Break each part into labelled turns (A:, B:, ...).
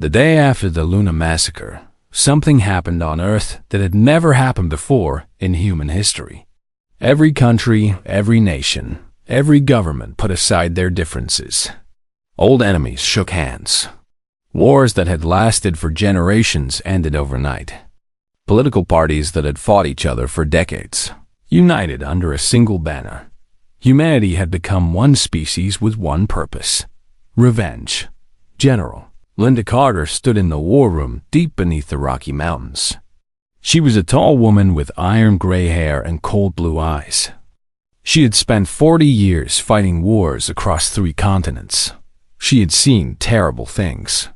A: The day after the Luna Massacre, something happened on Earth that had never happened before in human history. Every country, every nation, every government put aside their differences. Old enemies shook hands. Wars that had lasted for generations ended overnight. Political parties that had fought each other for decades united under a single banner. Humanity had become one species with one purpose: revenge. General Linda Carter stood in the war room deep beneath the Rocky Mountains. She was a tall woman with iron gray hair and cold blue eyes. She had spent 40 years fighting wars across 3 continents. She had seen terrible things.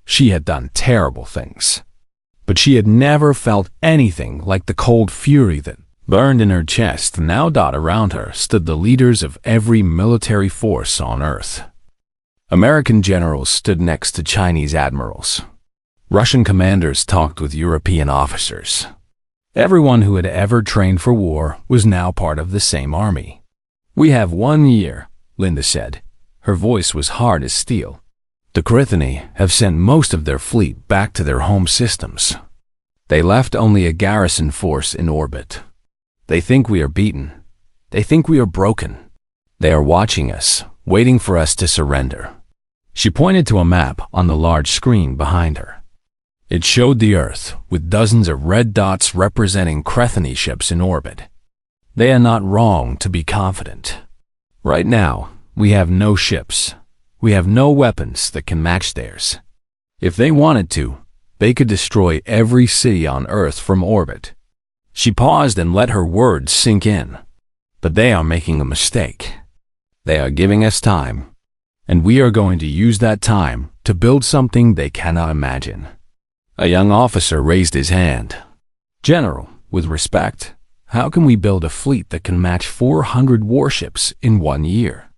A: She had done terrible things. But she had never felt anything like the cold fury that burned in her chest. Now around her stood the leaders of every military force on Earth. American generals stood next to Chinese admirals. Russian commanders talked with European officers. Everyone who had ever trained for war was now part of the same army. "We have 1 year," Linda said. Her voice was hard as steel. "The Crithani have sent most of their fleet back to their home systems. They left only a garrison force in orbit. They think we are beaten. They think we are broken. They are watching us, waiting for us to surrender." She pointed to a map on the large screen behind her. It showed the Earth, with dozens of red dots representing Crithani ships in orbit. They are not wrong to be confident. Right now, we have no ships. We have no weapons that can match theirs. If they wanted to, they could destroy every city on Earth from orbit. She paused and let her words sink in. But they are making a mistake. They are giving us time. And we are going to use that time to build something they cannot imagine. A young officer raised his hand. "General, with respect, how can we build a fleet that can match 400 warships in 1 year?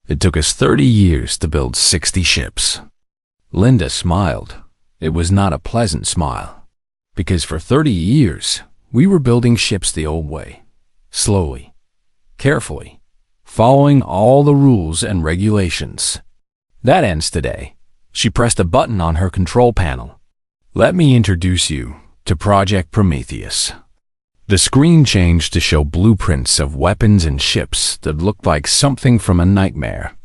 A: It took us 30 years to build 60 ships." Linda smiled. It was not a pleasant smile. Because for 30 years, we were building ships the old way. Slowly. Carefully. Following all the rules and regulations. That ends today. She pressed a button on her control panel. "Let me introduce you to Project Prometheus." The screen changed to show blueprints of weapons and ships that looked like something from a nightmare.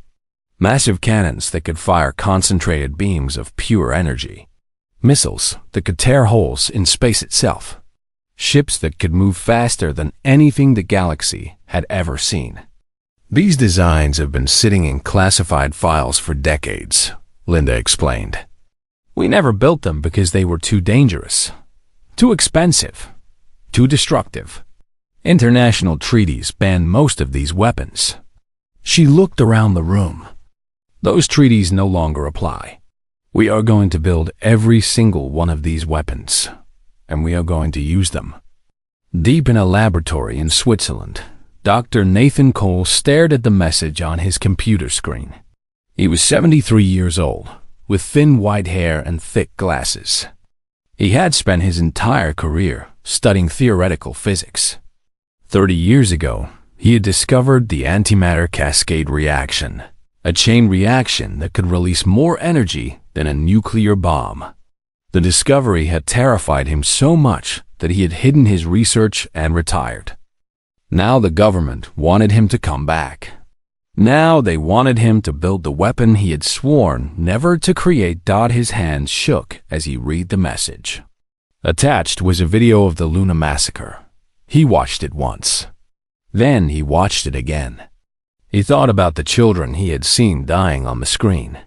A: Massive cannons that could fire concentrated beams of pure energy. Missiles that could tear holes in space itself. Ships that could move faster than anything the galaxy had ever seen. "These designs have been sitting in classified files for decades," Linda explained. "We never built them because they were too dangerous, too expensive, too destructive. International treaties ban most of these weapons." She looked around the room. "Those treaties no longer apply. We are going to build every single one of these weapons, and we are going to use them." Deep in a laboratory in Switzerland, Dr. Nathan Cole stared at the message on his computer screen. He was 73 years old, with thin white hair and thick glasses. He had spent his entire career studying theoretical physics. 30 years ago, he had discovered the antimatter cascade reaction, a chain reaction that could release more energy than a nuclear bomb. The discovery had terrified him so much that he had hidden his research and retired. Now the government wanted him to come back. Now they wanted him to build the weapon he had sworn never to create. His hands shook as he read the message. Attached was a video of the Luna Massacre. He watched it once. Then he watched it again. He thought about the children he had seen dying on the screen.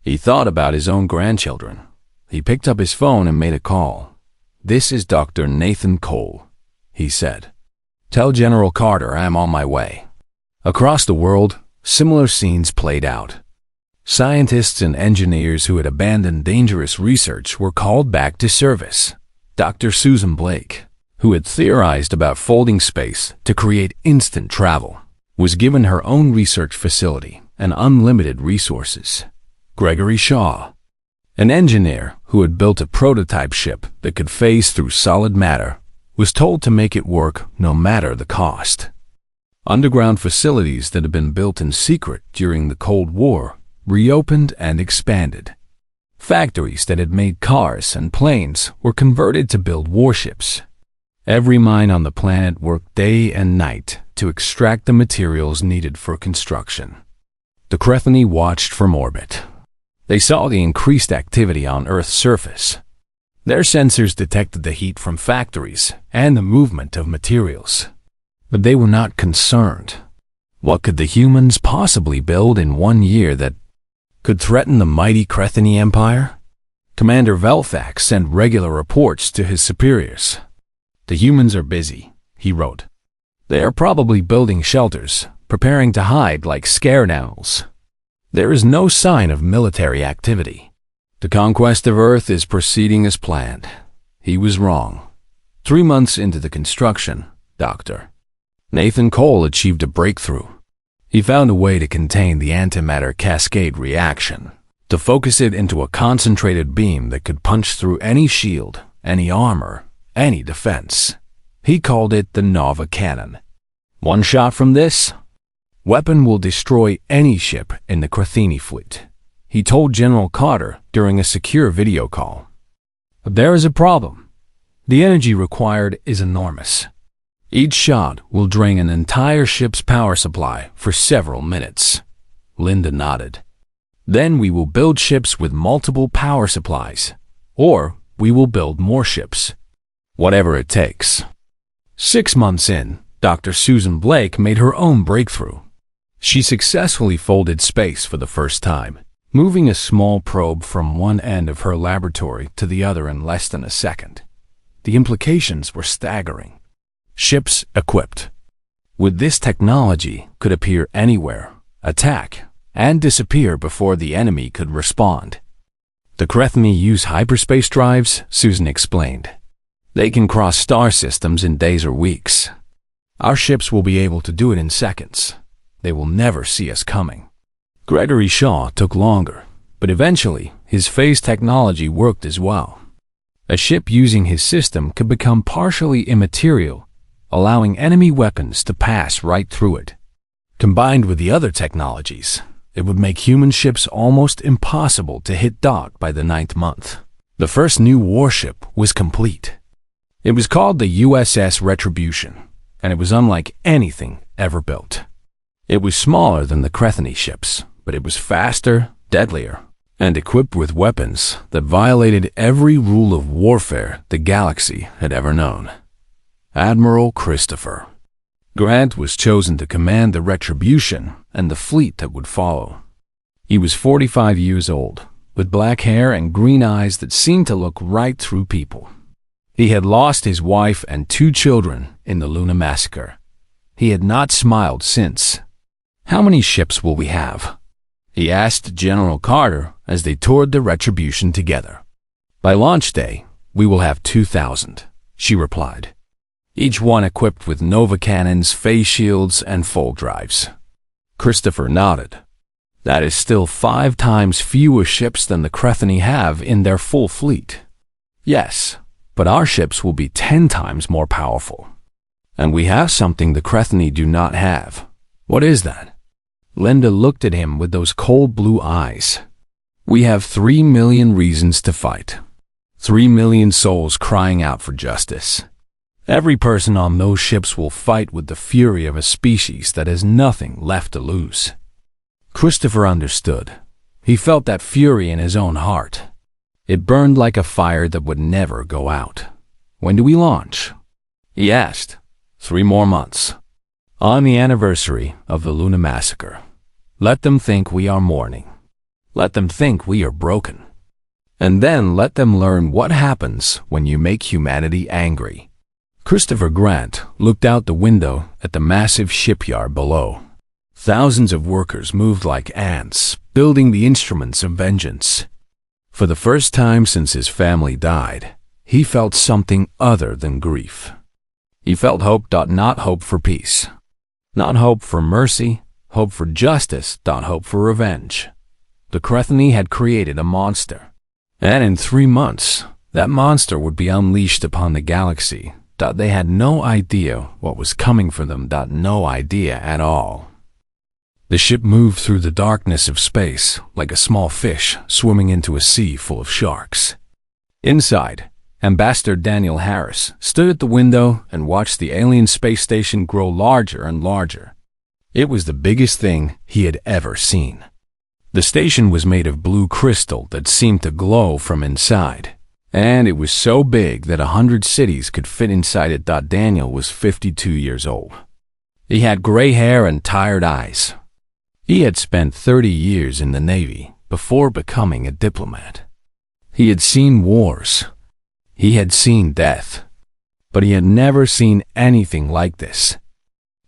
A: He thought about his own grandchildren. He picked up his phone and made a call. "This is Dr. Nathan Cole," he said. "Tell General Carter I am on my way." Across the world, similar scenes played out. Scientists and engineers who had abandoned dangerous research were called back to service. Dr. Susan Blake, who had theorized about folding space to create instant travel, was given her own research facility and unlimited resources. Gregory Shaw, an engineer who had built a prototype ship that could phase through solid matter, was told to make it work no matter the cost. Underground facilities that had been built in secret during the Cold War reopened and expanded. Factories that had made cars and planes were converted to build warships. Every mine on the planet worked day and night to extract the materials needed for construction. The Crethini watched from orbit. They saw the increased activity on Earth's surface. Their sensors detected the heat from factories and the movement of materials. But they were not concerned. What could the humans possibly build in 1 year that could threaten the mighty Crethini Empire? Commander Velfax sent regular reports to his superiors. "The humans are busy," he wrote. "They are probably building shelters, preparing to hide like scared owls. There is no sign of military activity. The conquest of Earth is proceeding as planned." He was wrong. 3 months into the construction, Dr. Nathan Cole achieved a breakthrough. He found a way to contain the antimatter cascade reaction, to focus it into a concentrated beam that could punch through any shield, any armor, any defense. He called it the Nova Cannon. One shot from this weapon will destroy any ship in the Crethini fleet, he told General Carter during a secure video call. But there is a problem. The energy required is enormous. Each shot will drain an entire ship's power supply for several minutes. Linda nodded. Then we will build ships with multiple power supplies, or we will build more ships. Whatever it takes. 6 months in, Dr. Susan Blake made her own breakthrough. She successfully folded space for the first time, moving a small probe from one end of her laboratory to the other in less than a second. The implications were staggering. Ships equipped with this technology could appear anywhere, attack, and disappear before the enemy could respond. The Crethini use hyperspace drives, Susan explained. They can cross star systems in days or weeks. Our ships will be able to do it in seconds. They will never see us coming. Gregory Shaw took longer, but eventually his phase technology worked as well. A ship using his system could become partially immaterial, allowing enemy weapons to pass right through it. Combined with the other technologies, it would make human ships almost impossible to hit dock by the 9th month. The first new warship was complete. It was called the USS Retribution, and it was unlike anything ever built. It was smaller than the Crethini ships, but it was faster, deadlier, and equipped with weapons that violated every rule of warfare the galaxy had ever known. Admiral Christopher Grant was chosen to command the Retribution and the fleet that would follow. He was 45 years old, with black hair and green eyes that seemed to look right through people. He had lost his wife and 2 children in the Luna Massacre. He had not smiled since. "How many ships will we have?" he asked General Carter as they toured the Retribution together. "By launch day, we will have 2,000, she replied. Each one equipped with Nova cannons, phase shields, and fold drives. Christopher nodded. "That is still 5 times fewer ships than the Crethini have in their full fleet." "Yes, but our ships will be 10 times more powerful. And we have something the Crethini do not have." "What is that?" Linda looked at him with those cold blue eyes. "We have 3 million reasons to fight. 3 million souls crying out for justice. Every person on those ships will fight with the fury of a species that has nothing left to lose." Christopher understood. He felt that fury in his own heart. It burned like a fire that would never go out. "When do we launch?" he asked. 3 more months. On the anniversary of the Luna Massacre. Let them think we are mourning. Let them think we are broken. And then let them learn what happens when you make humanity angry. Christopher Grant looked out the window at the massive shipyard below. Thousands of workers moved like ants, building the instruments of vengeance. For the first time since his family died, he felt something other than grief. He felt hope, not hope for peace. Not hope for mercy, hope for justice, hope for revenge. The Crethini had created a monster. And in 3 months, that monster would be unleashed upon the galaxy. They had no idea what was coming for them, no idea at all. The ship moved through the darkness of space like a small fish swimming into a sea full of sharks. Inside, Ambassador Daniel Harris stood at the window and watched the alien space station grow larger and larger. It was the biggest thing he had ever seen. The station was made of blue crystal that seemed to glow from inside, and it was so big that 100 cities could fit inside it. Daniel was 52 years old. He had gray hair and tired eyes. He had spent 30 years in the Navy before becoming a diplomat. He had seen wars. He had seen death. But he had never seen anything like this.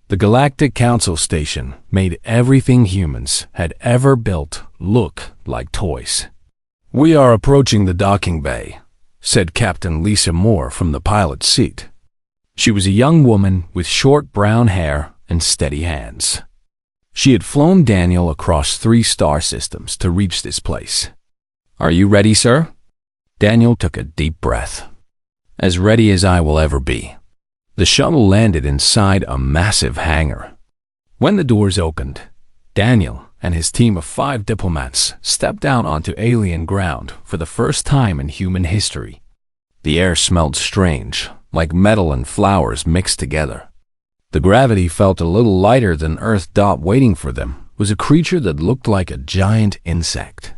A: The Galactic Council station made everything humans had ever built look like toys. "We are approaching the docking bay," said Captain Lisa Moore from the pilot's seat. She was a young woman with short brown hair and steady hands. She had flown Daniel across 3 star systems to reach this place. "Are you ready, sir?" Daniel took a deep breath. "As ready as I will ever be." The shuttle landed inside a massive hangar. When the doors opened, Daniel and his team of 5 diplomats stepped out onto alien ground for the first time in human history. The air smelled strange, like metal and flowers mixed together. The gravity felt a little lighter than Earth. Waiting for them was a creature that looked like a giant insect.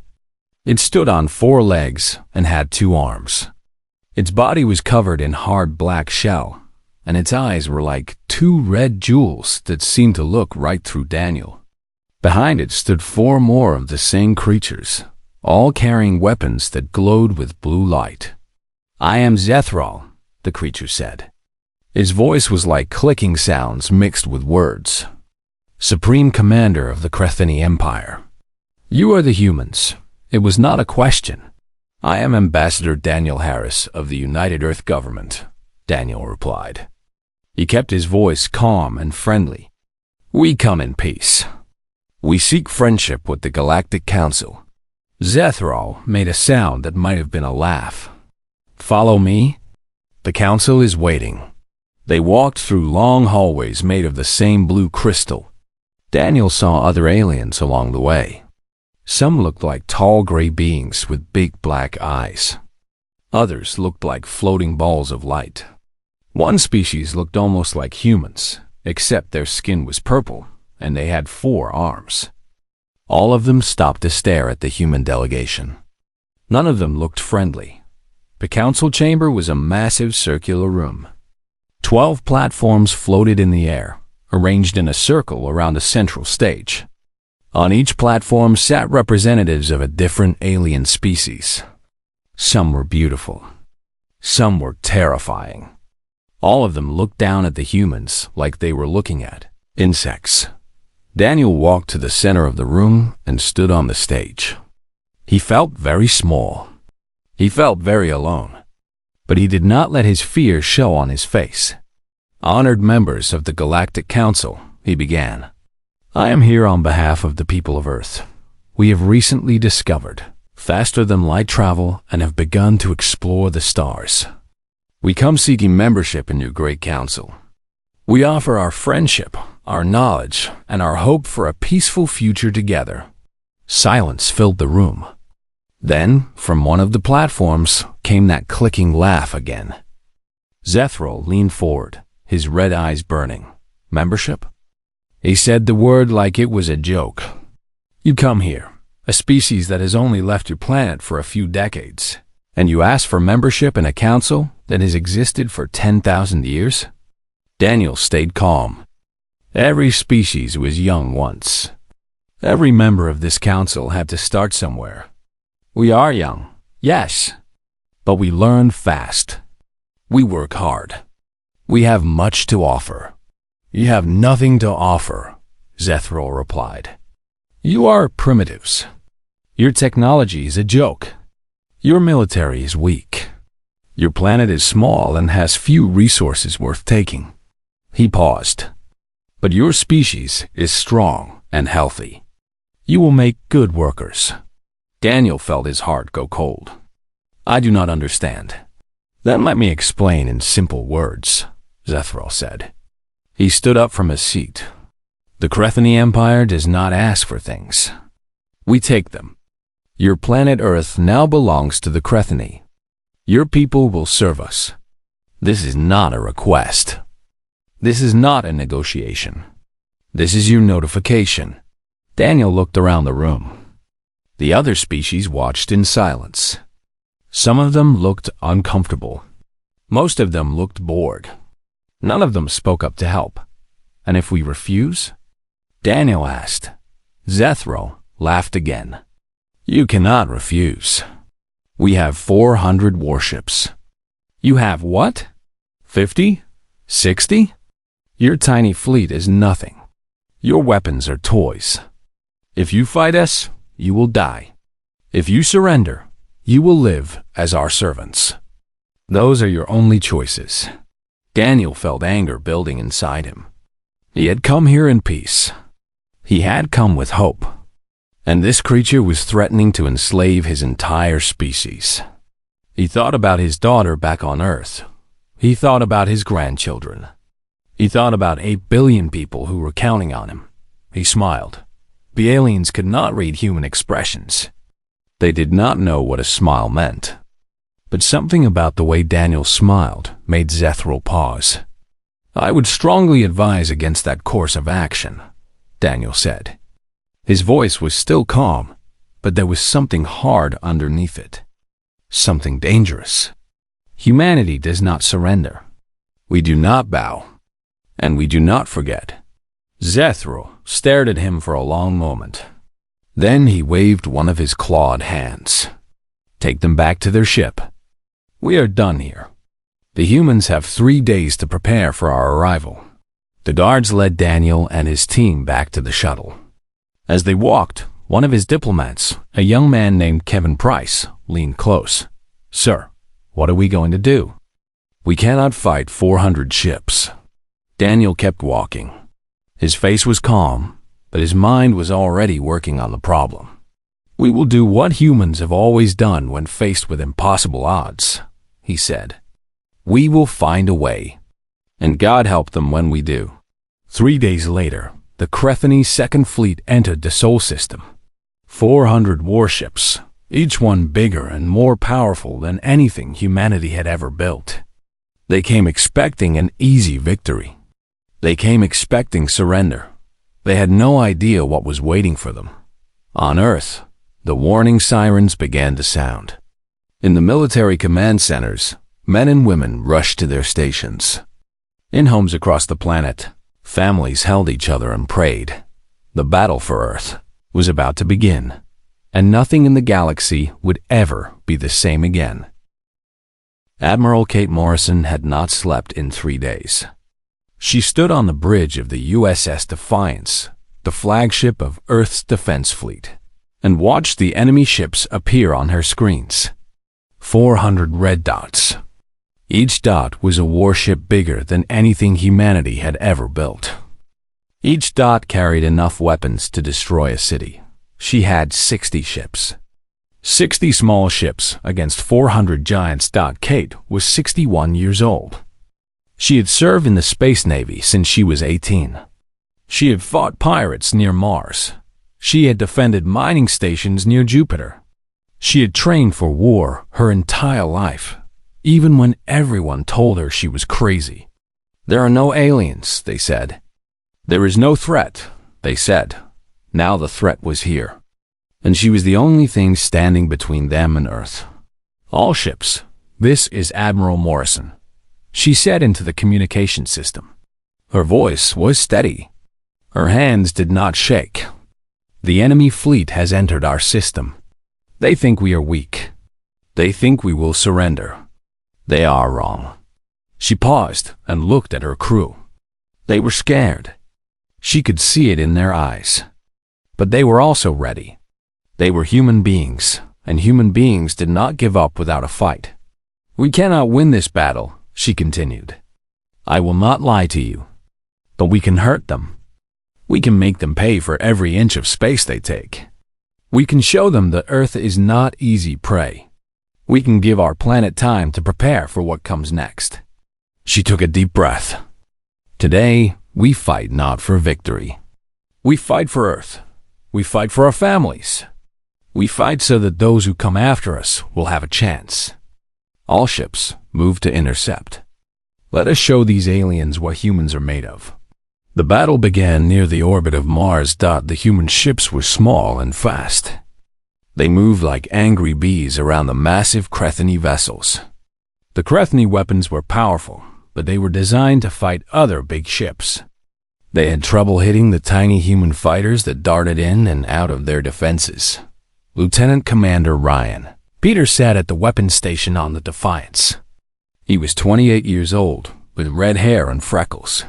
A: It stood on 4 legs and had 2 arms. Its body was covered in hard black shell, and its eyes were like 2 red jewels that seemed to look right through Daniel. Behind it stood 4 more of the same creatures, all carrying weapons that glowed with blue light. "I am Zethral," the creature said. His voice was like clicking sounds mixed with words. "Supreme Commander of the Crethini Empire. You are the humans." It was not a question. "I am Ambassador Daniel Harris of the United Earth Government," Daniel replied. He kept his voice calm and friendly. "We come in peace. We seek friendship with the Galactic Council." Zethral made a sound that might have been a laugh. "Follow me. The Council is waiting." They walked through long hallways made of the same blue crystal. Daniel saw other aliens along the way. Some looked like tall gray beings with big black eyes. Others looked like floating balls of light. One species looked almost like humans, except their skin was purple, and they had 4 arms. All of them stopped to stare at the human delegation. None of them looked friendly. The council chamber was a massive circular room. 12 platforms floated in the air, arranged in a circle around a central stage. On each platform sat representatives of a different alien species. Some were beautiful. Some were terrifying. All of them looked down at the humans like they were looking at insects. Daniel walked to the center of the room and stood on the stage. He felt very small. He felt very alone. But he did not let his fear show on his face. "Honored members of the Galactic Council," he began. "I am here on behalf of the people of Earth. We have recently discovered faster-than-light travel and have begun to explore the stars. We come seeking membership in your great council. We offer our friendship, our knowledge, and our hope for a peaceful future together." Silence filled the room. Then, from one of the platforms, came that clicking laugh again. Zethral leaned forward, his red eyes burning. "Membership?" He said the word like it was a joke. "You come here, a species that has only left your planet for a few decades, and you ask for membership in a council that has existed for 10,000 years? Daniel stayed calm. Every species was young once. Every member of this council had to start somewhere. We are young, yes, but we learn fast. We work hard. We have much to offer." "You have nothing to offer," Zethral replied. "You are primitives. Your technology is a joke. Your military is weak. Your planet is small and has few resources worth taking." He paused. "But your species is strong and healthy. You will make good workers." Daniel felt his heart go cold. "I do not understand." "Then let me explain in simple words," Zethral said. He stood up from his seat. The Crethany Empire does not ask for things. We take them. Your planet Earth now belongs to the Crethany. Your people will serve us. This is not a request. This is not a negotiation. This is your notification. Daniel looked around the room. The other species watched in silence. Some of them looked uncomfortable. Most of them looked bored. None of them spoke up to help. And if we refuse? Daniel asked. Zethro laughed again. You cannot refuse. We have 400 warships. You have what? 50? 60? Your tiny fleet is nothing. Your weapons are toys. If you fight us, you will die. If you surrender, you will live as our servants. Those are your only choices. Daniel felt anger building inside him. He had come here in peace. He had come with hope. And this creature was threatening to enslave his entire species. He thought about his daughter back on Earth. He thought about his grandchildren. He thought about 8 billion people who were counting on him. He smiled. The aliens could not read human expressions. They did not know what a smile meant. But something about the way Daniel smiled made Zethro pause. I would strongly advise against that course of action, Daniel said. His voice was still calm, but there was something hard underneath it. Something dangerous. Humanity does not surrender. We do not bow. And we do not forget. Zethro stared at him for a long moment. Then he waved one of his clawed hands. Take them back to their ship. We are done here. The humans have 3 days to prepare for our arrival. The guards led Daniel and his team back to the shuttle. As they walked, one of his diplomats, a young man named Kevin Price, leaned close. Sir, what are we going to do? We cannot fight 400 ships. Daniel kept walking. His face was calm, but his mind was already working on the problem. We will do what humans have always done when faced with impossible odds, he said. We will find a way. And God help them when we do. 3 days later, the Crethany's second fleet entered the Sol system. 400 warships, each one bigger and more powerful than anything humanity had ever built. They came expecting an easy victory. They came expecting surrender. They had no idea what was waiting for them. On Earth, the warning sirens began to sound. In the military command centers, men and women rushed to their stations. In homes across the planet, families held each other and prayed. The battle for Earth was about to begin, and nothing in the galaxy would ever be the same again. Admiral Kate Morrison had not slept in 3 days. She stood on the bridge of the USS Defiance, the flagship of Earth's defense fleet, and watched the enemy ships appear on her screens. 400 red dots. Each dot was a warship bigger than anything humanity had ever built. Each dot carried enough weapons to destroy a city. She had 60 ships. 60 small ships against 400 giants. Kate was 61 years old. She had served in the Space Navy since she was 18. She had fought pirates near Mars. She had defended mining stations near Jupiter. She had trained for war her entire life, even when everyone told her she was crazy. There are no aliens, they said. There is no threat, they said. Now the threat was here, and she was the only thing standing between them and Earth. All ships, this is Admiral Morrison, she said into the communication system. Her voice was steady. Her hands did not shake. The enemy fleet has entered our system. They think we are weak. They think we will surrender. They are wrong. She paused and looked at her crew. They were scared. She could see it in their eyes. But they were also ready. They were human beings, and human beings did not give up without a fight. We cannot win this battle, she continued. I will not lie to you, but we can hurt them. We can make them pay for every inch of space they take. We can show them that Earth is not easy prey. We can give our planet time to prepare for what comes next. She took a deep breath. Today, we fight not for victory. We fight for Earth. We fight for our families. We fight so that those who come after us will have a chance. All ships move to intercept. Let us show these aliens what humans are made of. The battle began near the orbit of Mars. The human ships were small and fast. They moved like angry bees around the massive Crethany vessels. The Crethany weapons were powerful, but they were designed to fight other big ships. They had trouble hitting the tiny human fighters that darted in and out of their defenses. Lieutenant Commander Ryan Peter sat at the weapons station on the Defiance. He was 28 years old, with red hair and freckles.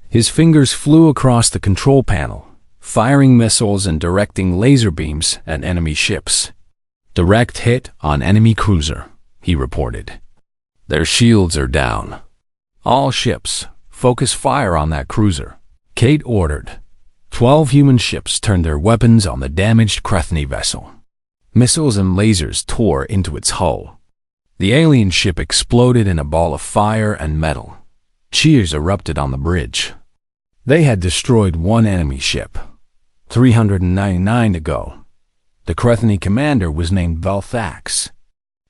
A: His fingers flew across the control panel, firing missiles and directing laser beams at enemy ships. Direct hit on enemy cruiser, he reported. Their shields are down. All ships, focus fire on that cruiser, Kate ordered. 12 human ships turned their weapons on the damaged Crethany vessel. Missiles and lasers tore into its hull. The alien ship exploded in a ball of fire and metal. Cheers erupted on the bridge. They had destroyed one enemy ship. 399 to go. The Crethany commander was named Velthax.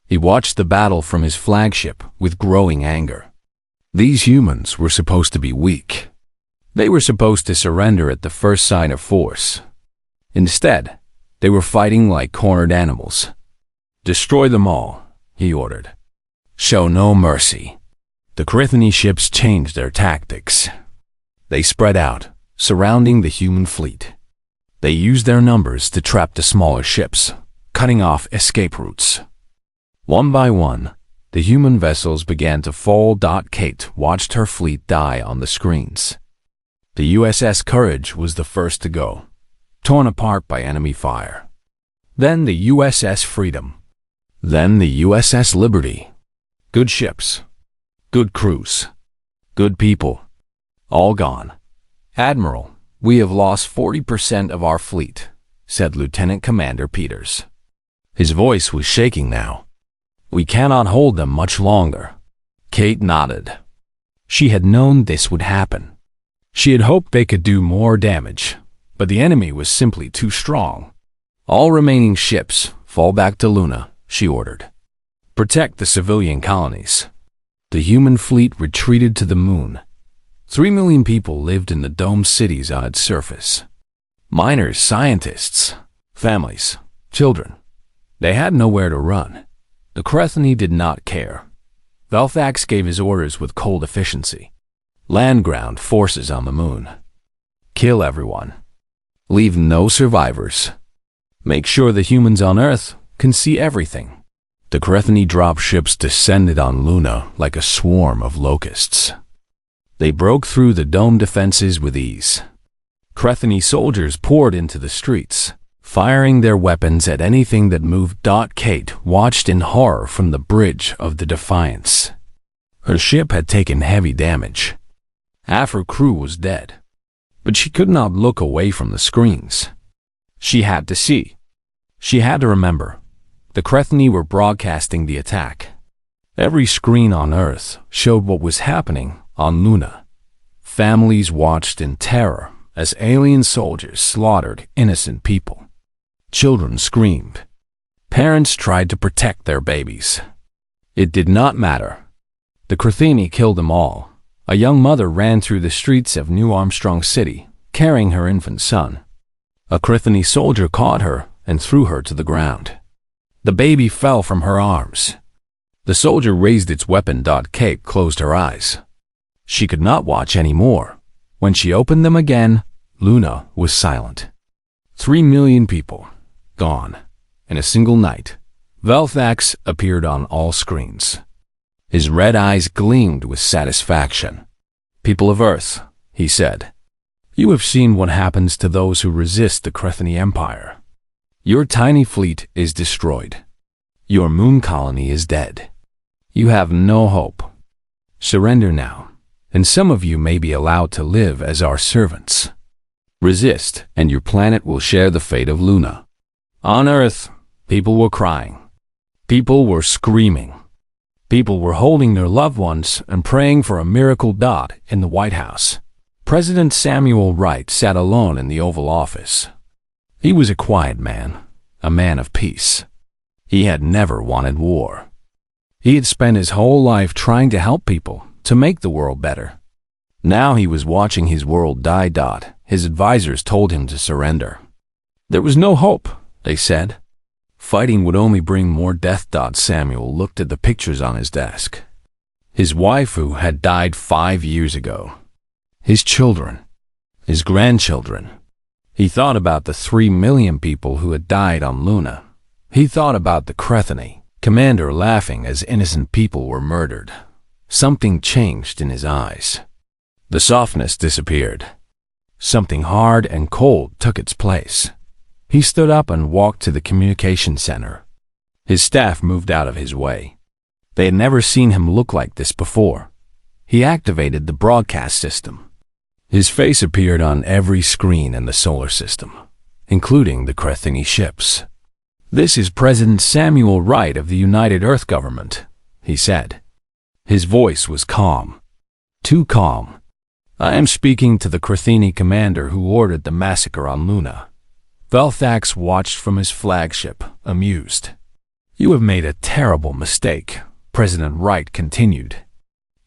A: He watched the battle from his flagship with growing anger. These humans were supposed to be weak. They were supposed to surrender at the first sign of force. Instead, they were fighting like cornered animals. Destroy them all, he ordered. Show no mercy. The Crethany ships changed their tactics. They spread out, surrounding the human fleet. They used their numbers to trap the smaller ships, cutting off escape routes. One by one, the human vessels began to fall. Kate watched her fleet die on the screens. The USS Courage was the first to go, torn apart by enemy fire. Then the USS Freedom. Then the USS Liberty. Good ships. Good crews. Good people. All gone. Admiral, we have lost 40% of our fleet, said Lieutenant Commander Peters. His voice was shaking now. We cannot hold them much longer. Kate nodded. She had known this would happen. She had hoped they could do more damage, but the enemy was simply too strong. All remaining ships fall back to Luna, she ordered. Protect the civilian colonies. The human fleet retreated to the moon. 3 million people lived in the domed cities on its surface. Miners, scientists, families, children. They had nowhere to run. The Crethany did not care. Velthax gave his orders with cold efficiency. Land-ground forces on the moon. Kill everyone. Leave no survivors. Make sure the humans on Earth can see everything. The Crethany dropships descended on Luna like a swarm of locusts. They broke through the dome defenses with ease. Crethany soldiers poured into the streets, firing their weapons at anything that moved. Kate watched in horror from the bridge of the Defiance. Her ship had taken heavy damage. Half her crew was dead. But she could not look away from the screens. She had to see. She had to remember. The Crethany were broadcasting the attack. Every screen on Earth showed what was happening on Luna. Families watched in terror as alien soldiers slaughtered innocent people. Children screamed. Parents tried to protect their babies. It did not matter. The Crethany killed them all. A young mother ran through the streets of New Armstrong City, carrying her infant son. A Crethany soldier caught her and threw her to the ground. The baby fell from her arms. The soldier raised its weapon. Kate closed her eyes. She could not watch any more. When she opened them again, Luna was silent. 3 million people, gone, in a single night. Velthax appeared on all screens. His red eyes gleamed with satisfaction. People of Earth, he said, you have seen what happens to those who resist the Crethany Empire. Your tiny fleet is destroyed. Your moon colony is dead. You have no hope. Surrender now, and some of you may be allowed to live as our servants. Resist, and your planet will share the fate of Luna. On Earth, people were crying. People were screaming. People were holding their loved ones and praying for a miracle. In the White House, President Samuel Wright sat alone in the Oval Office. He was a quiet man, a man of peace. He had never wanted war. He had spent his whole life trying to help people, to make the world better. Now he was watching his world die. His advisors told him to surrender. There was no hope, they said. Fighting would only bring more death. Samuel looked at the pictures on his desk. His wife, who had died 5 years ago. His children. His grandchildren. He thought about the 3 million people who had died on Luna. He thought about the Crethany commander laughing as innocent people were murdered. Something changed in his eyes. The softness disappeared. Something hard and cold took its place. He stood up and walked to the communication center. His staff moved out of his way. They had never seen him look like this before. He activated the broadcast system. His face appeared on every screen in the solar system, including the Crethany ships. "This is President Samuel Wright of the United Earth Government," he said. His voice was calm. Too calm. "I am speaking to the Crethany commander who ordered the massacre on Luna." Velthax watched from his flagship, amused. "You have made a terrible mistake," President Wright continued.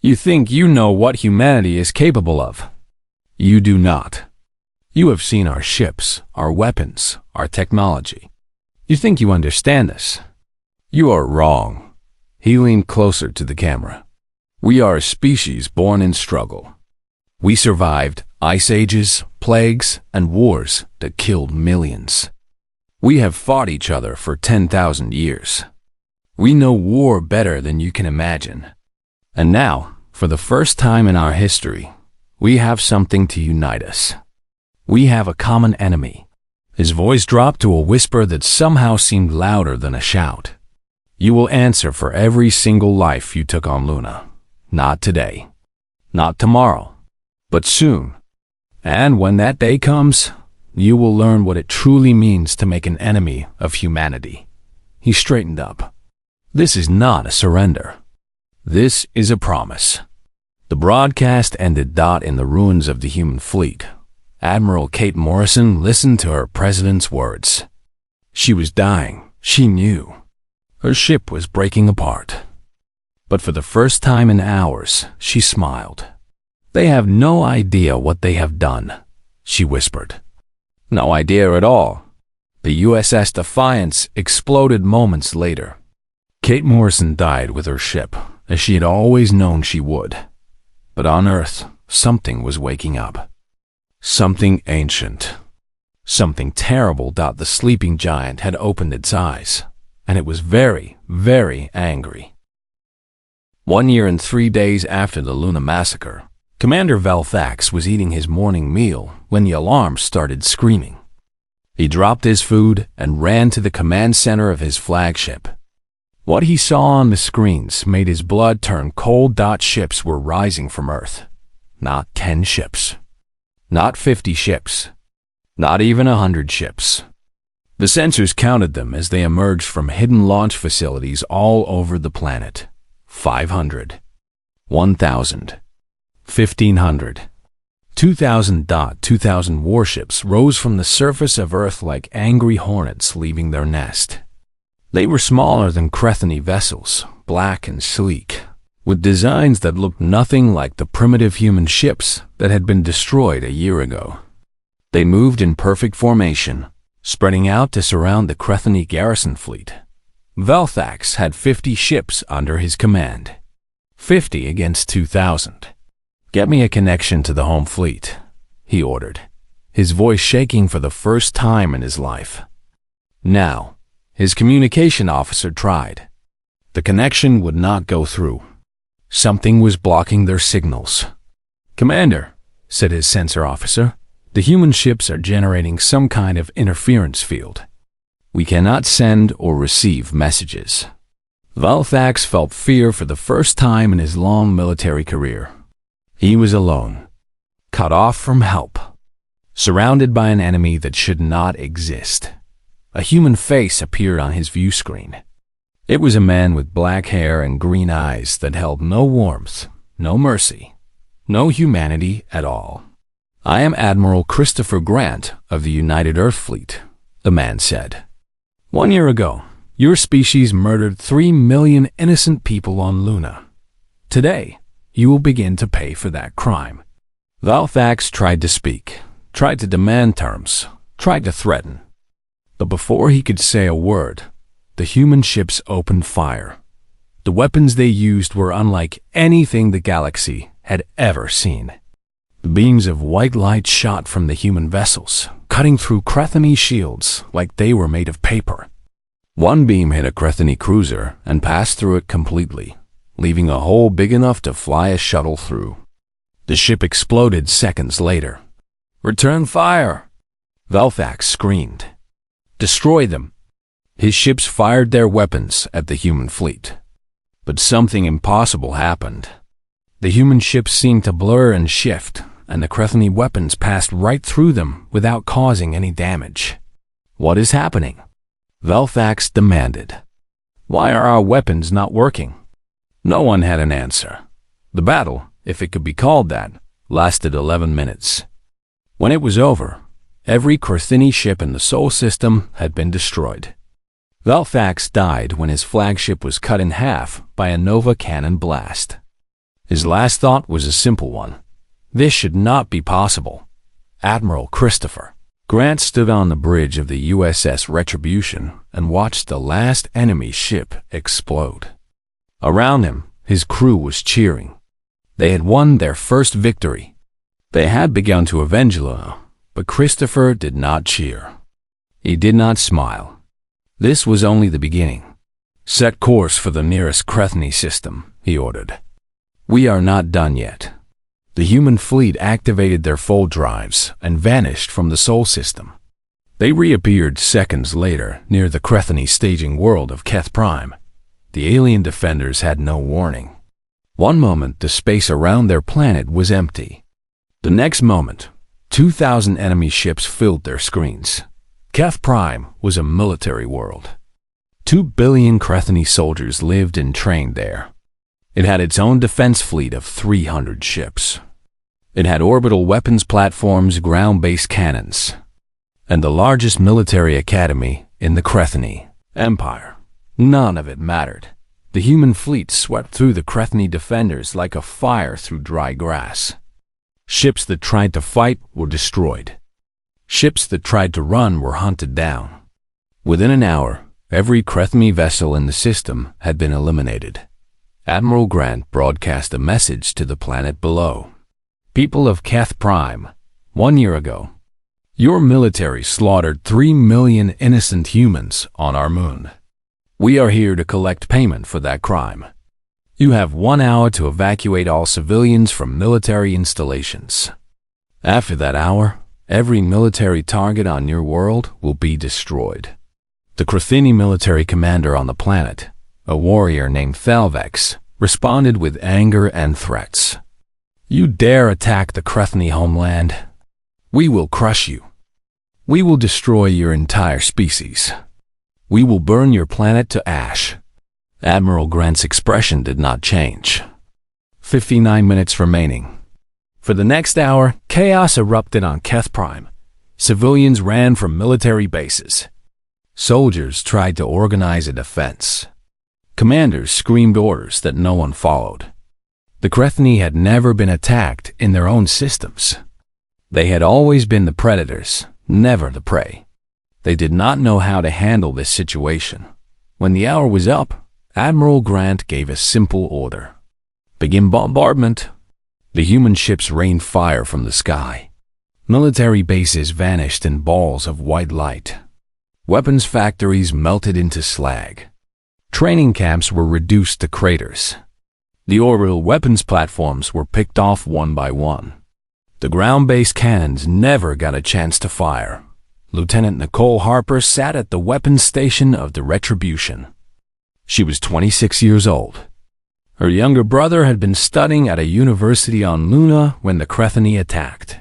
A: "You think you know what humanity is capable of. You do not. You have seen our ships, our weapons, our technology. You think you understand this. You are wrong." He leaned closer to the camera. "We are a species born in struggle. We survived ice ages, plagues, and wars that killed millions. We have fought each other for 10,000 years. We know war better than you can imagine. And now, for the first time in our history, we have something to unite us. We have a common enemy." His voice dropped to a whisper that somehow seemed louder than a shout. "You will answer for every single life you took on Luna. Not today. Not tomorrow. But soon. And when that day comes, you will learn what it truly means to make an enemy of humanity." He straightened up. "This is not a surrender. This is a promise." The broadcast ended. In the ruins of the human fleet, Admiral Kate Morrison listened to her president's words. She was dying, she knew. Her ship was breaking apart. But for the first time in hours, she smiled. "They have no idea what they have done," she whispered. "No idea at all." The USS Defiance exploded moments later. Kate Morrison died with her ship, as she had always known she would. But on Earth, something was waking up. Something ancient. Something terrible. The sleeping giant had opened its eyes, and it was very, very angry. 1 year and 3 days after the Luna massacre, Commander Velthax was eating his morning meal when the alarm started screaming. He dropped his food and ran to the command center of his flagship. What he saw on the screens made his blood turn cold. Ships were rising from Earth. Not 10 ships. Not 50 ships. Not even 100 ships. The sensors counted them as they emerged from hidden launch facilities all over the planet. 500. 1,000. 1,500. 2,000. 2,000 warships rose from the surface of Earth like angry hornets leaving their nest. They were smaller than Crethany vessels, black and sleek, with designs that looked nothing like the primitive human ships that had been destroyed a year ago. They moved in perfect formation, spreading out to surround the Crethany garrison fleet. Velthax had 50 ships under his command. 50 against 2,000. "Get me a connection to the home fleet," he ordered, his voice shaking for the first time in his life. Now, his communication officer tried. The connection would not go through. Something was blocking their signals. "Commander," said his sensor officer, "the human ships are generating some kind of interference field. We cannot send or receive messages." Velthax felt fear for the first time in his long military career. He was alone, cut off from help, surrounded by an enemy that should not exist. A human face appeared on his view screen. It was a man with black hair and green eyes that held no warmth, no mercy, no humanity at all. "I am Admiral Christopher Grant of the United Earth Fleet," the man said. "1 year ago, your species murdered 3 million innocent people on Luna. Today, you will begin to pay for that crime." Valfax tried to speak, tried to demand terms, tried to threaten. But before he could say a word, the human ships opened fire. The weapons they used were unlike anything the galaxy had ever seen. The beams of white light shot from the human vessels, cutting through Crethany shields like they were made of paper. One beam hit a Crethany cruiser and passed through it completely, leaving a hole big enough to fly a shuttle through. The ship exploded seconds later. "Return fire!" Valfax screamed. "Destroy them!" His ships fired their weapons at the human fleet. But something impossible happened. The human ships seemed to blur and shift, and the Crethany weapons passed right through them without causing any damage. "What is happening?" Valfax demanded. "Why are our weapons not working?" No one had an answer. The battle, if it could be called that, lasted 11 minutes. When it was over, every Crethany ship in the Sol system had been destroyed. Valfax died when his flagship was cut in half by a Nova cannon blast. His last thought was a simple one. This should not be possible. Admiral Christopher Grant stood on the bridge of the USS Retribution and watched the last enemy ship explode. Around him, his crew was cheering. They had won their first victory. They had begun to avenge Luna, but Christopher did not cheer. He did not smile. This was only the beginning. "Set course for the nearest Crethany system," he ordered. "We are not done yet." The human fleet activated their full drives and vanished from the Sol system. They reappeared seconds later near the Crethany staging world of Keth Prime. The alien defenders had no warning. One moment, the space around their planet was empty. The next moment, 2,000 enemy ships filled their screens. Keth Prime was a military world. 2 billion Crethany soldiers lived and trained there. It had its own defense fleet of 300 ships. It had orbital weapons platforms, ground-based cannons, and the largest military academy in the Crethany Empire. None of it mattered. The human fleet swept through the Crethany defenders like a fire through dry grass. Ships that tried to fight were destroyed. Ships that tried to run were hunted down. Within an hour, every Crethany vessel in the system had been eliminated. Admiral Grant broadcast a message to the planet below. "People of Keth Prime, 1 year ago, your military slaughtered 3 million innocent humans on our moon. We are here to collect payment for that crime. You have 1 hour to evacuate all civilians from military installations. After that hour, every military target on your world will be destroyed." The Crethany military commander on the planet, a warrior named Thalvex, responded with anger and threats. "You dare attack the Crethany homeland? We will crush you. We will destroy your entire species. We will burn your planet to ash." Admiral Grant's expression did not change. 59 minutes remaining. For the next hour, chaos erupted on Keth Prime. Civilians ran from military bases. Soldiers tried to organize a defense. Commanders screamed orders that no one followed. The Crethany had never been attacked in their own systems. They had always been the predators, never the prey. They did not know how to handle this situation. When the hour was up, Admiral Grant gave a simple order. "Begin bombardment." The human ships rained fire from the sky. Military bases vanished in balls of white light. Weapons factories melted into slag. Training camps were reduced to craters. The orbital weapons platforms were picked off one by one. The ground-based cannons never got a chance to fire. Lieutenant Nicole Harper sat at the weapons station of the Retribution. She was 26 years old. Her younger brother had been studying at a university on Luna when the Crethany attacked.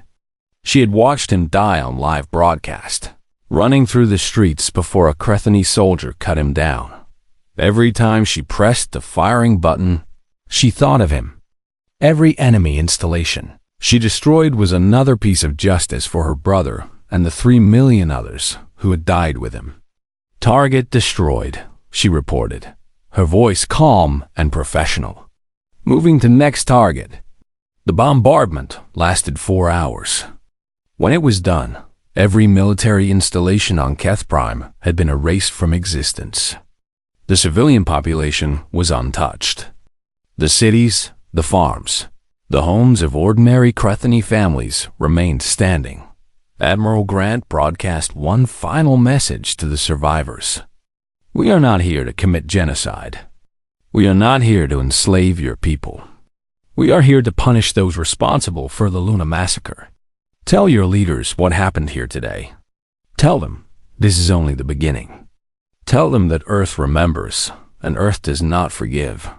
A: She had watched him die on live broadcast, running through the streets before a Crethany soldier cut him down. Every time she pressed the firing button, she thought of him. Every enemy installation, She destroyed was another piece of justice for her brother and the 3 million others who had died with him. "Target destroyed," she reported, her voice calm and professional. "Moving to next target." The bombardment lasted 4 hours. When it was done, every military installation on Keth Prime had been erased from existence. The civilian population was untouched. The cities, the farms, the homes of ordinary Crethany families remained standing. Admiral Grant broadcast one final message to the survivors. "We are not here to commit genocide. We are not here to enslave your people. We are here to punish those responsible for the Luna massacre. Tell your leaders what happened here today. Tell them this is only the beginning. Tell them that Earth remembers and Earth does not forgive."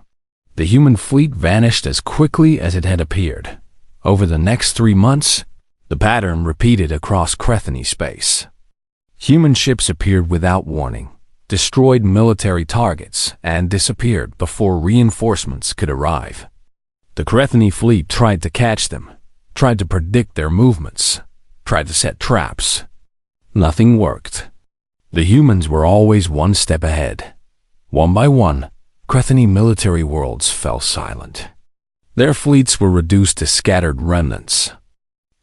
A: The human fleet vanished as quickly as it had appeared. Over the next 3 months, the pattern repeated across Crethany space. Human ships appeared without warning, destroyed military targets, and disappeared before reinforcements could arrive. The Crethany fleet tried to catch them, tried to predict their movements, tried to set traps. Nothing worked. The humans were always one step ahead. One by one, Crethany military worlds fell silent. Their fleets were reduced to scattered remnants.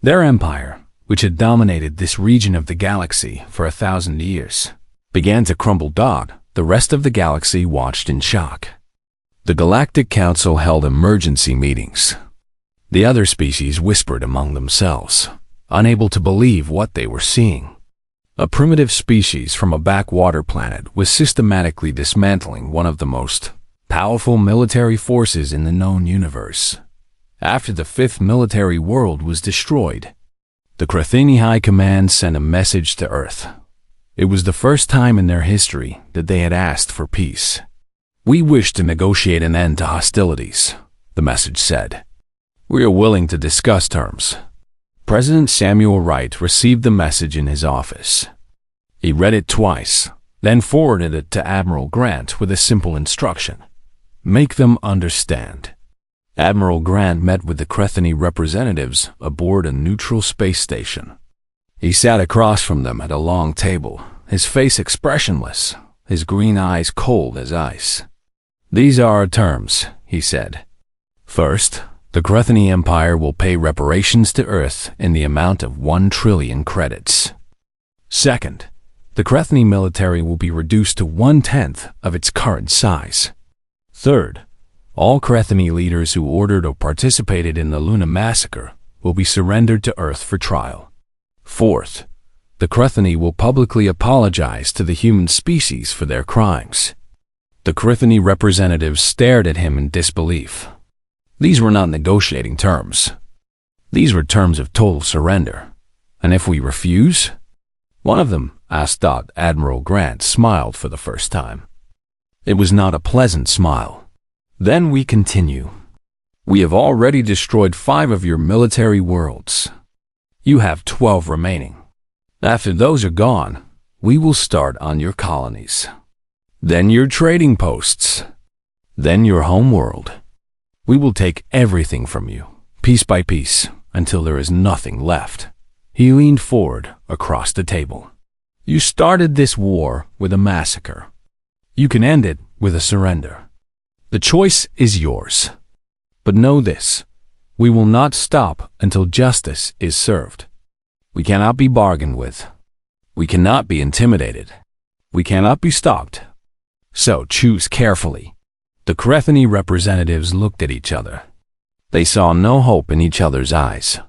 A: Their empire, which had dominated this region of the galaxy for 1,000 years, began to crumble. The rest of the galaxy watched in shock. The Galactic Council held emergency meetings. The other species whispered among themselves, unable to believe what they were seeing. A primitive species from a backwater planet was systematically dismantling one of the most powerful military forces in the known universe. After the 5th military world was destroyed, the Crethany High Command sent a message to Earth. It was the first time in their history that they had asked for peace. "We wish to negotiate an end to hostilities," the message said. "We are willing to discuss terms." President Samuel Wright received the message in his office. He read it twice, then forwarded it to Admiral Grant with a simple instruction: "Make them understand." Admiral Grant met with the Crethany representatives aboard a neutral space station. He sat across from them at a long table, his face expressionless, his green eyes cold as ice. "These are our terms," he said. "First, the Crethany Empire will pay reparations to Earth in the amount of 1 trillion credits. Second, the Crethany military will be reduced to 1/10 of its current size. Third, all Crethany leaders who ordered or participated in the Luna massacre will be surrendered to Earth for trial. Fourth, the Crethany will publicly apologize to the human species for their crimes." The Crethany representatives stared at him in disbelief. These were not negotiating terms. These were terms of total surrender. "And if we refuse?" One of them asked. Admiral Grant smiled for the first time. It was not a pleasant smile. "Then we continue. We have already destroyed 5 of your military worlds. You have 12 remaining. After those are gone, we will start on your colonies. Then your trading posts. Then your home world. We will take everything from you, piece by piece, until there is nothing left." He leaned forward across the table. "You started this war with a massacre. You can end it with a surrender. The choice is yours. But know this: we will not stop until justice is served. We cannot be bargained with. We cannot be intimidated. We cannot be stopped. So choose carefully." The Crethany representatives looked at each other. They saw no hope in each other's eyes.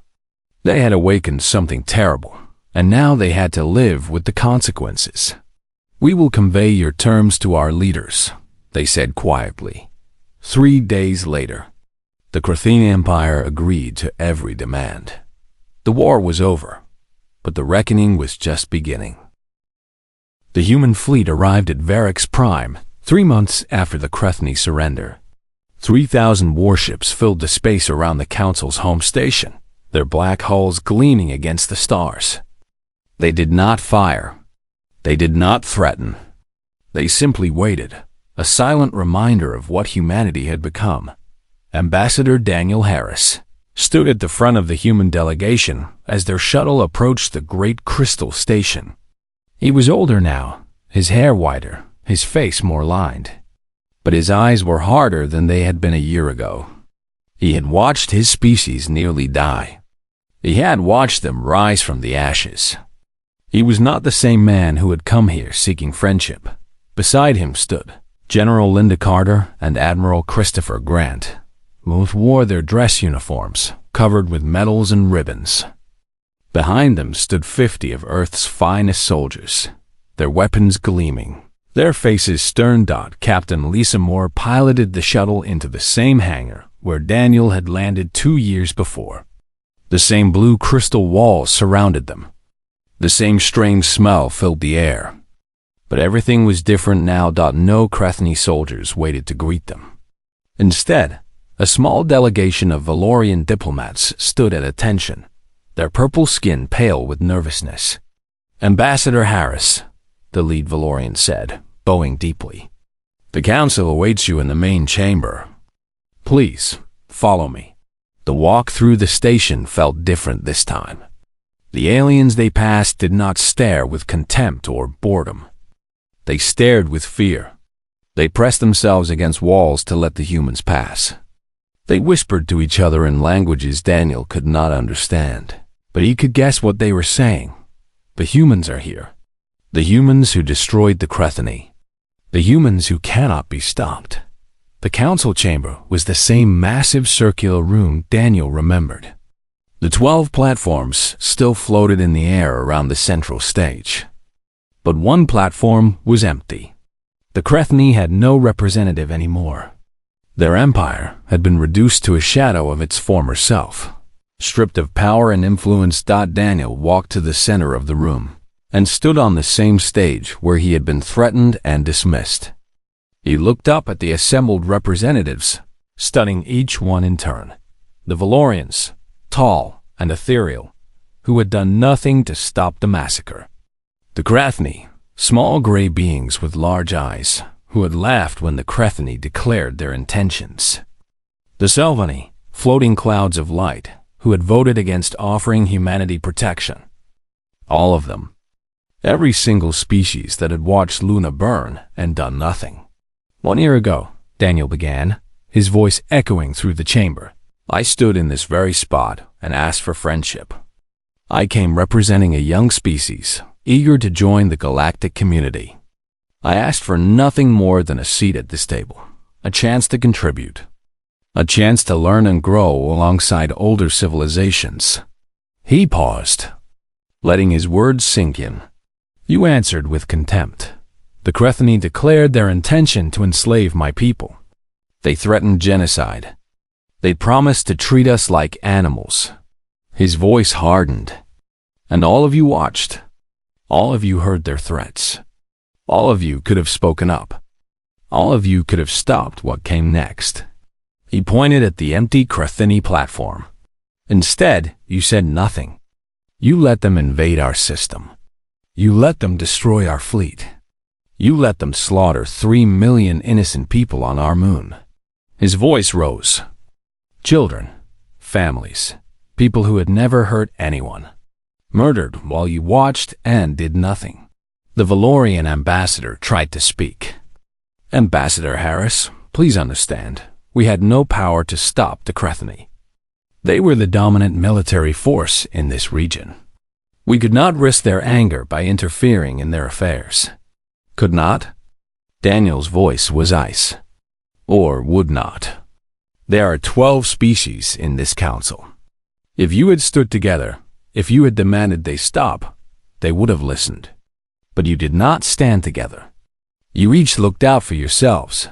A: They had awakened something terrible, and now they had to live with the consequences. "We will convey your terms to our leaders," they said quietly. 3 days later, the Crethany Empire agreed to every demand. The war was over, but the reckoning was just beginning. The human fleet arrived at Varix Prime 3 months after the Crethany surrender. 3,000 warships filled the space around the Council's home station, their black hulls gleaming against the stars. They did not fire. They did not threaten. They simply waited, a silent reminder of what humanity had become. Ambassador Daniel Harris, stood at the front of the human delegation as their shuttle approached the great crystal station. He was older now, his hair whiter, his face more lined. But his eyes were harder than they had been a year ago. He had watched his species nearly die. He had watched them rise from the ashes. He was not the same man who had come here seeking friendship. Beside him stood General Linda Carter and Admiral Christopher Grant. Both wore their dress uniforms, covered with medals and ribbons. Behind them stood 50 of Earth's finest soldiers, their weapons gleaming. Their faces stern. Captain Lisa Moore piloted the shuttle into the same hangar where Daniel had landed 2 years before. The same blue crystal walls surrounded them. The same strange smell filled the air. But everything was different now. No Crethni soldiers waited to greet them. Instead, a small delegation of Valorian diplomats stood at attention, their purple skin pale with nervousness. "Ambassador Harris," the lead Valorian said, bowing deeply. "The council awaits you in the main chamber. Please, follow me." The walk through the station felt different this time. The aliens they passed did not stare with contempt or boredom. They stared with fear. They pressed themselves against walls to let the humans pass. They whispered to each other in languages Daniel could not understand, but he could guess what they were saying. The humans are here. The humans who destroyed the Crethni. The humans who cannot be stopped. The council chamber was the same massive circular room Daniel remembered. The 12 platforms still floated in the air around the central stage. But one platform was empty. The Crethni had no representative anymore. Their empire had been reduced to a shadow of its former self. Stripped of power and influence, Daniel walked to the center of the room and stood on the same stage where he had been threatened and dismissed. He looked up at the assembled representatives, studying each one in turn. The Valorians, tall and ethereal, who had done nothing to stop the massacre. The Crethni, small gray beings with large eyes, who had laughed when the Crethni declared their intentions. The Selvani, floating clouds of light, who had voted against offering humanity protection. All of them. Every single species that had watched Luna burn and done nothing. 1 year ago, Daniel began, his voice echoing through the chamber. I stood in this very spot and asked for friendship. I came representing a young species, eager to join the galactic community. I asked for nothing more than a seat at this table, a chance to contribute, a chance to learn and grow alongside older civilizations. He paused, letting his words sink in. You answered with contempt. The Crethni declared their intention to enslave my people. They threatened genocide. They promised to treat us like animals. His voice hardened. And all of you watched. All of you heard their threats. All of you could have spoken up. All of you could have stopped what came next. He pointed at the empty Crethni platform. Instead, you said nothing. You let them invade our system. You let them destroy our fleet. You let them slaughter 3 million innocent people on our moon. His voice rose. Children, families, people who had never hurt anyone. Murdered while you watched and did nothing. The Valorian ambassador tried to speak. Ambassador Harris, please understand, we had no power to stop the Crethni. They were the dominant military force in this region. We could not risk their anger by interfering in their affairs. Could not? Daniel's voice was ice. Or would not. There are 12 species in this council. If you had stood together, if you had demanded they stop, they would have listened. But you did not stand together. You each looked out for yourselves.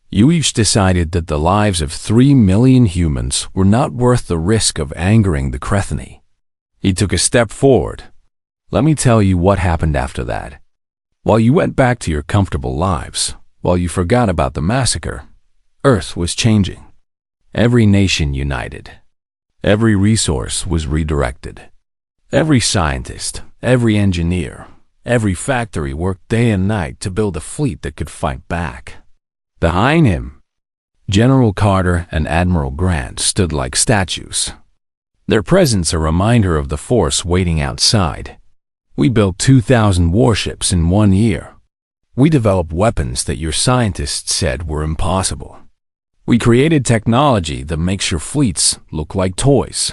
A: You each decided that the lives of 3 million humans were not worth the risk of angering the Crethni. He took a step forward. Let me tell you what happened after that. While you went back to your comfortable lives, while you forgot about the massacre, Earth was changing. Every nation united. Every resource was redirected. Every scientist, every engineer, every factory worked day and night to build a fleet that could fight back. Behind him, General Carter and Admiral Grant stood like statues, their presence a reminder of the force waiting outside. We built 2,000 warships in 1 year. We developed weapons that your scientists said were impossible. We created technology that makes your fleets look like toys.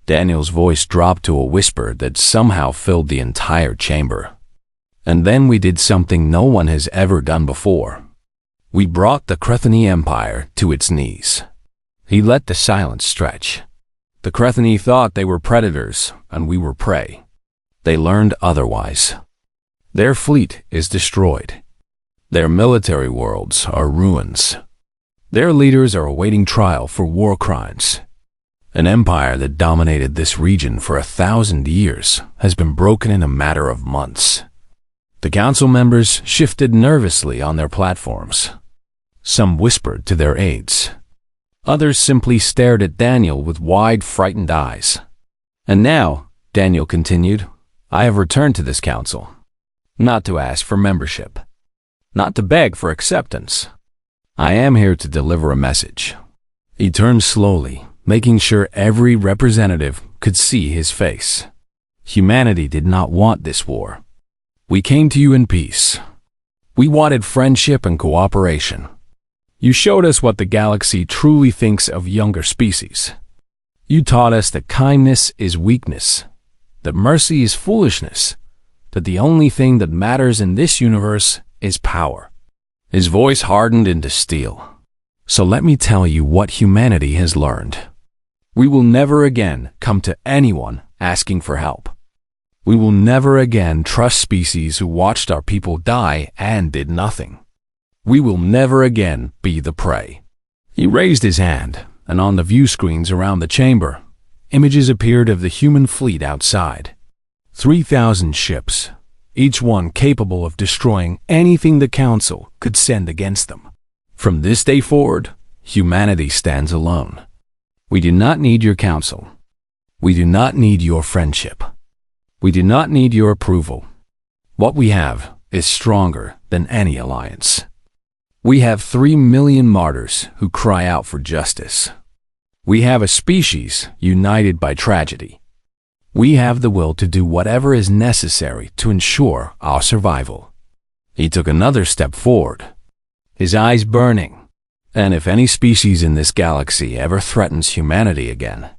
A: Daniel's voice dropped to a whisper that somehow filled the entire chamber. And then we did something no one has ever done before. We brought the Crethany Empire to its knees. He let the silence stretch. The Crethany thought they were predators and we were prey. They learned otherwise. Their fleet is destroyed. Their military worlds are ruins. Their leaders are awaiting trial for war crimes. An empire that dominated this region for 1,000 years has been broken in a matter of months. The council members shifted nervously on their platforms. Some whispered to their aides. Others simply stared at Daniel with wide, frightened eyes. And now, Daniel continued, I have returned to this council, not to ask for membership, not to beg for acceptance. I am here to deliver a message. He turned slowly, making sure every representative could see his face. Humanity did not want this war. We came to you in peace. We wanted friendship and cooperation. You showed us what the galaxy truly thinks of younger species. You taught us that kindness is weakness, that mercy is foolishness, that the only thing that matters in this universe is power. His voice hardened into steel. So let me tell you what humanity has learned. We will never again come to anyone asking for help. We will never again trust species who watched our people die and did nothing. We will never again be the prey. He raised his hand, and on the view screens around the chamber, images appeared of the human fleet outside. 3,000 ships, each one capable of destroying anything the Council could send against them. From this day forward, humanity stands alone. We do not need your counsel. We do not need your friendship. We do not need your approval. What we have is stronger than any alliance. We have 3 million martyrs who cry out for justice. We have a species united by tragedy. We have the will to do whatever is necessary to ensure our survival. He took another step forward, his eyes burning. And if any species in this galaxy ever threatens humanity again,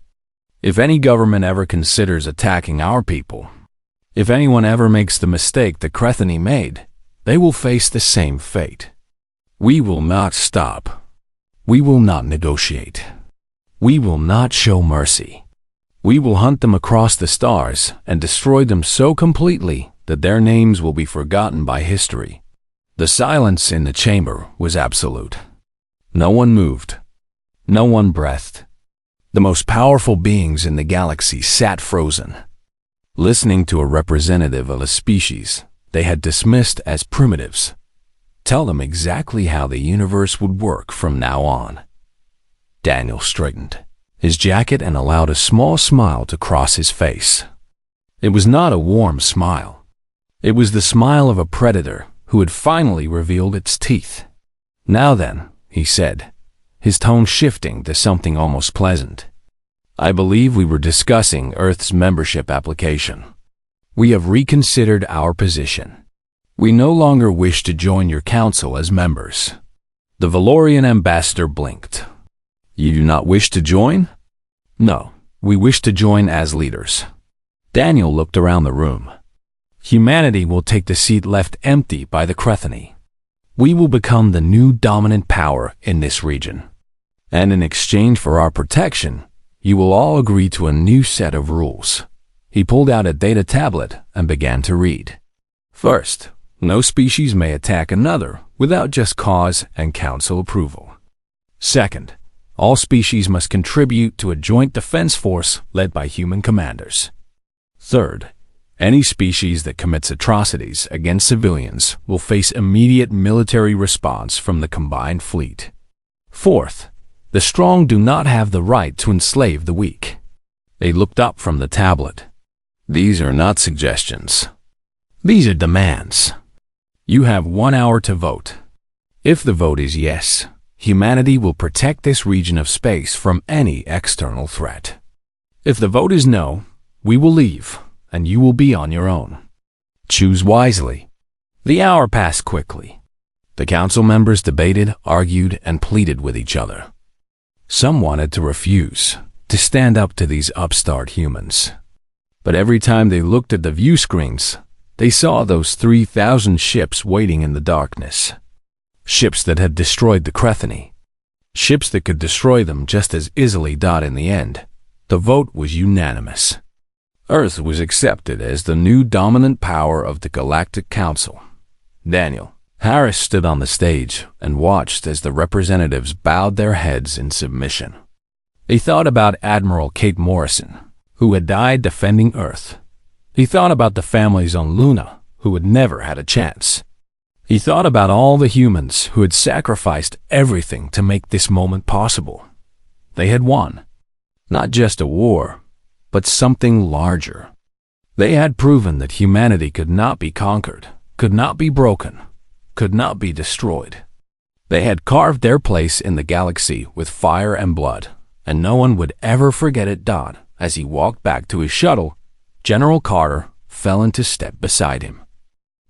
A: if any government ever considers attacking our people, if anyone ever makes the mistake that Crethany made, they will face the same fate. We will not stop. We will not negotiate. We will not show mercy. We will hunt them across the stars and destroy them so completely that their names will be forgotten by history. The silence in the chamber was absolute. No one moved. No one breathed. The most powerful beings in the galaxy sat frozen, listening to a representative of a species they had dismissed as primitives tell them exactly how the universe would work from now on. Daniel straightened his jacket and allowed a small smile to cross his face. It was not a warm smile. It was the smile of a predator who had finally revealed its teeth. Now then, he said, his tone shifting to something almost pleasant. I believe we were discussing Earth's membership application. We have reconsidered our position. We no longer wish to join your council as members. The Valorian ambassador blinked. You do not wish to join? No, we wish to join as leaders. Daniel looked around the room. Humanity will take the seat left empty by the Crethany. We will become the new dominant power in this region. And in exchange for our protection, you will all agree to a new set of rules. He pulled out a data tablet and began to read. First, no species may attack another without just cause and council approval. Second, all species must contribute to a joint defense force led by human commanders. Third, any species that commits atrocities against civilians will face immediate military response from the combined fleet. Fourth, the strong do not have the right to enslave the weak. They looked up from the tablet. These are not suggestions. These are demands. You have 1 hour to vote. If the vote is yes, humanity will protect this region of space from any external threat. If the vote is no, we will leave, and you will be on your own. Choose wisely. The hour passed quickly. The council members debated, argued, and pleaded with each other. Some wanted to refuse, to stand up to these upstart humans. But every time they looked at the view screens, they saw those 3,000 ships waiting in the darkness. Ships that had destroyed the Crethany. Ships that could destroy them just as easily. In the end, the vote was unanimous. Earth was accepted as the new dominant power of the Galactic Council. Daniel Harris stood on the stage and watched as the representatives bowed their heads in submission. He thought about Admiral Kate Morrison, who had died defending Earth. He thought about the families on Luna, who had never had a chance. He thought about all the humans who had sacrificed everything to make this moment possible. They had won. Not just a war, but something larger. They had proven that humanity could not be conquered, could not be broken, could not be destroyed. They had carved their place in the galaxy with fire and blood, and no one would ever forget it. As he walked back to his shuttle, General Carter fell into step beside him.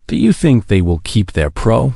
A: Do you think they will keep their pro